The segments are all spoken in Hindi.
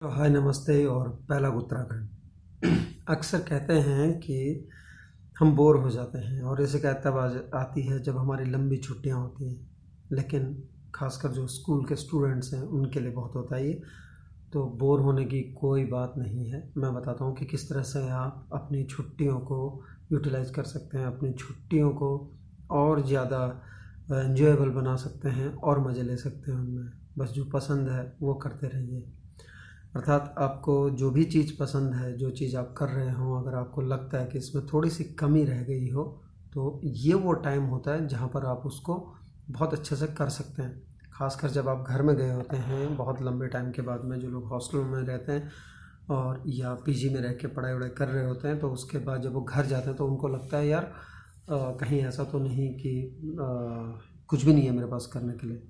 तो हाय नमस्ते और पहला उत्तराखंड। अक्सर कहते हैं कि हम बोर हो जाते हैं और इसे का तब आती है जब हमारी लंबी छुट्टियां होती हैं। लेकिन खासकर जो स्कूल के स्टूडेंट्स हैं उनके लिए बहुत होता है ये। तो बोर होने की कोई बात नहीं है। मैं बताता हूँ कि किस तरह से आप अपनी छुट्टियों को यूटिलाइज कर सकते हैं, अपनी छुट्टियों को और ज़्यादा एंजॉयबल बना सकते हैं और मज़े ले सकते हैं उनमें। बस जो पसंद है वो करते रहिए। अर्थात आपको जो भी चीज़ पसंद है, जो चीज़ आप कर रहे हो, अगर आपको लगता है कि इसमें थोड़ी सी कमी रह गई हो, तो ये वो टाइम होता है जहाँ पर आप उसको बहुत अच्छे से कर सकते हैं। खासकर जब आप घर में गए होते हैं बहुत लंबे टाइम के बाद में, जो लोग हॉस्टल में रहते हैं और या पीजी में रह के पढ़ाई वढ़ाई कर रहे होते हैं, तो उसके बाद जब वो घर जाते हैं तो उनको लगता है यार कहीं ऐसा तो नहीं कि कुछ भी नहीं है मेरे पास करने के लिए।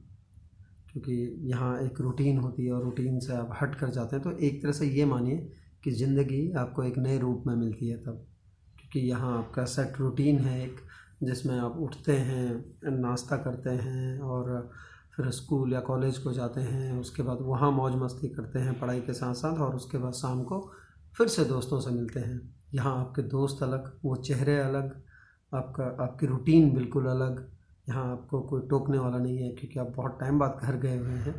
क्योंकि यहाँ एक रूटीन होती है और रूटीन से आप हट कर जाते हैं, तो एक तरह से ये मानिए कि ज़िंदगी आपको एक नए रूप में मिलती है तब। क्योंकि यहाँ आपका सेट रूटीन है एक, जिसमें आप उठते हैं, नाश्ता करते हैं और फिर स्कूल या कॉलेज को जाते हैं। उसके बाद वहाँ मौज मस्ती करते हैं पढ़ाई के साथ साथ, और उसके बाद शाम को फिर से दोस्तों से मिलते हैं। यहाँ आपके दोस्त अलग, वो चेहरे अलग, आपकी रूटीन बिल्कुल अलग। यहाँ आपको कोई टोकने वाला नहीं है क्योंकि आप बहुत टाइम बाद घर गए हुए हैं।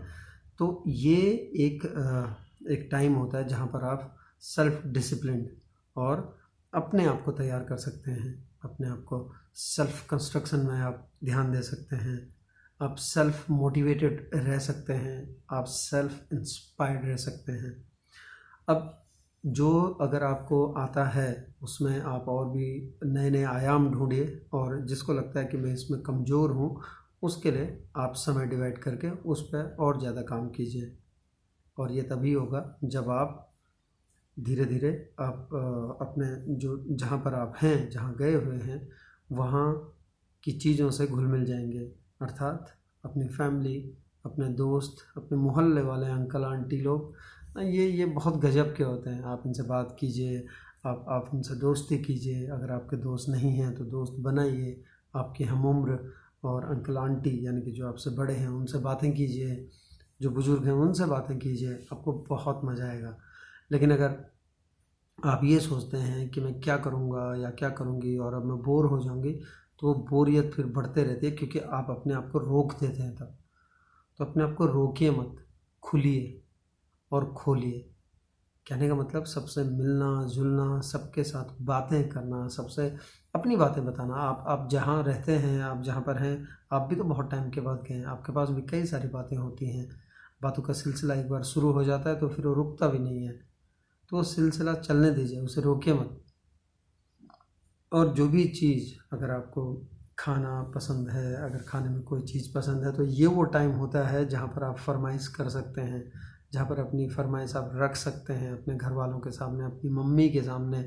तो ये एक टाइम होता है जहाँ पर आप सेल्फ डिसिप्लिन और अपने आप को तैयार कर सकते हैं। अपने आप को सेल्फ कंस्ट्रक्शन में आप ध्यान दे सकते हैं। आप सेल्फ मोटिवेटेड रह सकते हैं। आप सेल्फ इंस्पायर्ड रह सकते हैं। अब जो अगर आपको आता है उसमें आप और भी नए नए आयाम ढूंढिए, और जिसको लगता है कि मैं इसमें कमज़ोर हूँ, उसके लिए आप समय डिवाइड करके उस पर और ज़्यादा काम कीजिए। और ये तभी होगा जब आप धीरे धीरे आप अपने जो जहाँ पर आप हैं, जहाँ गए हुए हैं, वहाँ की चीज़ों से घुल मिल जाएंगे। अर्थात अपनी फैमिली, अपने दोस्त, अपने मोहल्ले वाले अंकल आंटी लोग, ये बहुत गजब के होते हैं। आप इनसे बात कीजिए, आप उनसे दोस्ती कीजिए। अगर आपके दोस्त नहीं हैं तो दोस्त बनाइए। आपके हम उम्र और अंकल आंटी यानी कि जो आपसे बड़े हैं उनसे बातें कीजिए। जो बुज़ुर्ग हैं उनसे बातें कीजिए, आपको बहुत मज़ा आएगा। लेकिन अगर आप ये सोचते हैं कि मैं क्या करूँगा या क्या करूँगी और अब मैं बोर हो जाऊँगी, तो वो बोरियत फिर बढ़ते रहती है क्योंकि आप अपने आप को रोक देते हैं तब। तो अपने आप को रोकिए मत, खुलिए और खोलिए। कहने का मतलब सबसे मिलना जुलना, सबके साथ बातें करना, सबसे अपनी बातें बताना। आप जहाँ रहते हैं, आप जहाँ पर हैं, आप भी तो बहुत टाइम के बाद गए हैं, आपके पास भी कई सारी बातें होती हैं। बातों का सिलसिला एक बार शुरू हो जाता है तो फिर वो रुकता भी नहीं है। तो वो सिलसिला चलने दीजिए, उसे रोकिए मत। और जो भी चीज़ अगर आपको खाना पसंद है, अगर खाने में कोई चीज़ पसंद है, तो ये वो टाइम होता है जहाँ पर आप फरमाइश कर सकते हैं, जहाँ पर अपनी फरमाइश आप रख सकते हैं अपने घर वालों के सामने, अपनी मम्मी के सामने,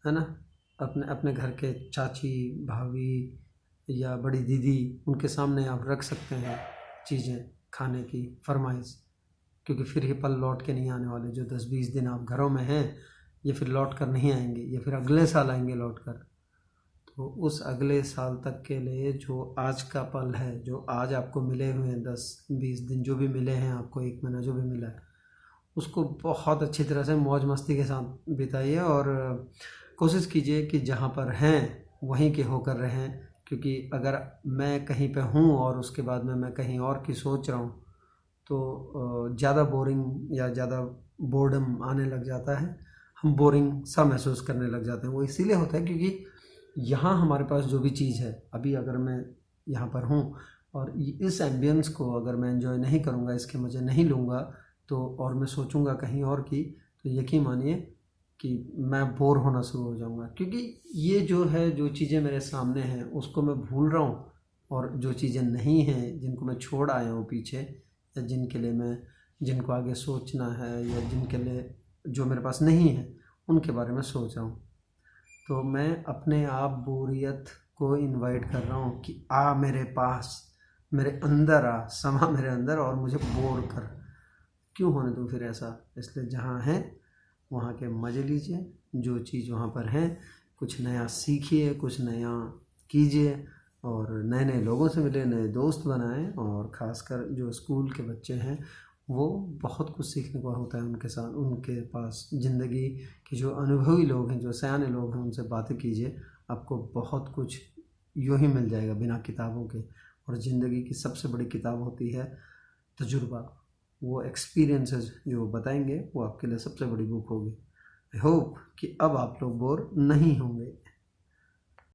है ना। अपने अपने घर के चाची, भाभी या बड़ी दीदी, उनके सामने आप रख सकते हैं चीज़ें खाने की फरमाइश। क्योंकि फिर ये पल लौट के नहीं आने वाले। जो 10-20 दिन आप घरों में हैं, ये फिर लौट कर नहीं आएंगे, ये फिर अगले साल आएंगे लौट कर। तो उस अगले साल तक के लिए जो आज का पल है, जो आज आपको मिले हुए हैं 10-20 दिन जो भी मिले हैं आपको, 1 महीना जो भी मिला है, उसको बहुत अच्छी तरह से मौज मस्ती के साथ बिताइए। और कोशिश कीजिए कि जहाँ पर हैं वहीं के होकर रहें। क्योंकि अगर मैं कहीं पे हूँ और उसके बाद में मैं कहीं और की सोच रहा हूँ, तो ज़्यादा बोरिंग या ज़्यादा बोर्डम आने लग जाता है। हम बोरिंग सा महसूस करने लग जाते हैं। वो इसीलिए होता है क्योंकि यहाँ हमारे पास जो भी चीज़ है, अभी अगर मैं यहाँ पर हूँ और इस एम्बियंस को अगर मैं एंजॉय नहीं करूँगा, इसके मज़े नहीं लूँगा, तो और मैं सोचूंगा कहीं और की, तो यकीन मानिए कि मैं बोर होना शुरू हो जाऊँगा। क्योंकि ये जो है, जो चीज़ें मेरे सामने हैं उसको मैं भूल रहा हूँ, और जो चीज़ें नहीं हैं, जिनको मैं छोड़ आया हूँ पीछे, या जिनके लिए मैं, जिनको आगे सोचना है, या जिनके लिए जो मेरे पास नहीं है, उनके बारे में सोच रहा हूँ। तो मैं अपने आप बोरियत को इनवाइट कर रहा हूँ कि आ मेरे पास, मेरे अंदर आ, समा मेरे अंदर और मुझे बोर कर। क्यों होने दूँ फिर ऐसा। इसलिए जहाँ हैं वहाँ के मज़े लीजिए, जो चीज़ वहाँ पर है, कुछ नया सीखिए, कुछ नया कीजिए, और नए नए लोगों से मिले, नए दोस्त बनाएं। और ख़ासकर जो स्कूल के बच्चे हैं वो बहुत कुछ सीखने को होता है उनके साथ, उनके पास। ज़िंदगी के जो अनुभवी लोग हैं, जो सयाने लोग हैं, उनसे बातें कीजिए, आपको बहुत कुछ यूँ ही मिल जाएगा बिना किताबों के। और ज़िंदगी की सबसे बड़ी किताब होती है तजुर्बा। वो एक्सपीरियंसेस जो बताएंगे वो आपके लिए सबसे बड़ी बुक होगी। आई होप कि अब आप लोग बोर नहीं होंगे।